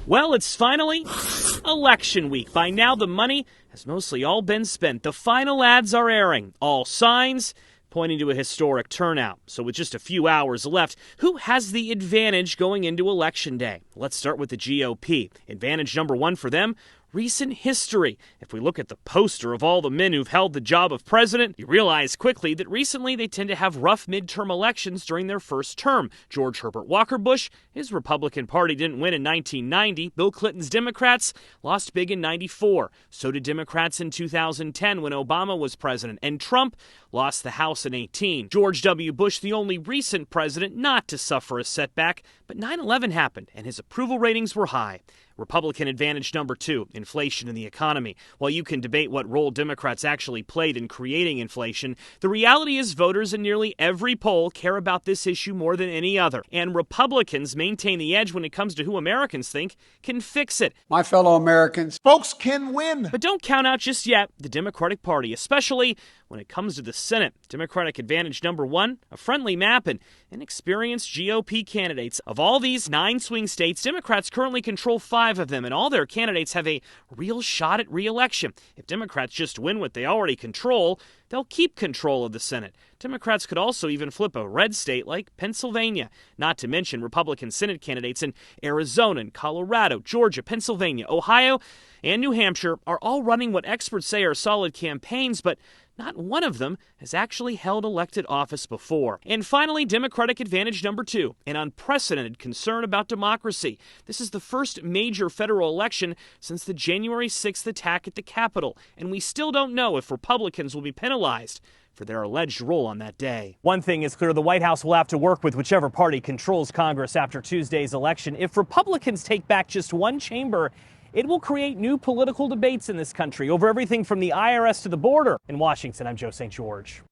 Well, it's finally election week. By now, the money has mostly all been spent. The final ads are airing. All signs pointing to a historic turnout. So with just a few hours left, who has the advantage going into Election Day? Let's start with the GOP. Advantage number one for them: recent history. If we look at the poster of all the men who've held the job of president, you realize quickly that recently they tend to have rough midterm elections during their first term. George Herbert Walker Bush, his Republican Party didn't win in 1990. Bill Clinton's Democrats lost big in 94. So did Democrats in 2010 when Obama was president. And Trump lost the House in 18. George W. Bush, the only recent president not to suffer a setback, but 9/11 happened and his approval ratings were high. Republican advantage number two: inflation in the economy. While you can debate what role Democrats actually played in creating inflation, the reality is voters in nearly every poll care about this issue more than any other. And Republicans maintain the edge when it comes to who Americans think can fix it. My fellow Americans, folks can win. But don't count out just yet the Democratic Party, especially when it comes to the Senate. Democratic advantage number one: a friendly map and inexperienced GOP candidates. Of all these 9 swing states, Democrats currently control 5 of them, and all their candidates have a real shot at re-election. If Democrats just win what they already control, they'll keep control of the Senate. Democrats could also even flip a red state like Pennsylvania. Not to mention Republican Senate candidates in Arizona and Colorado, Georgia, Pennsylvania, Ohio, and New Hampshire are all running what experts say are solid campaigns, but not one of them has actually held elected office before. And finally, Democratic advantage number two: an unprecedented concern about democracy. This is the first major federal election since the January 6th attack at the Capitol, and we still don't know if Republicans will be penalized for their alleged role on that day. One thing is clear: the White House will have to work with whichever party controls Congress after Tuesday's election. If Republicans take back just one chamber, it will create new political debates in this country over everything from the IRS to the border. In Washington, I'm Joe St. George.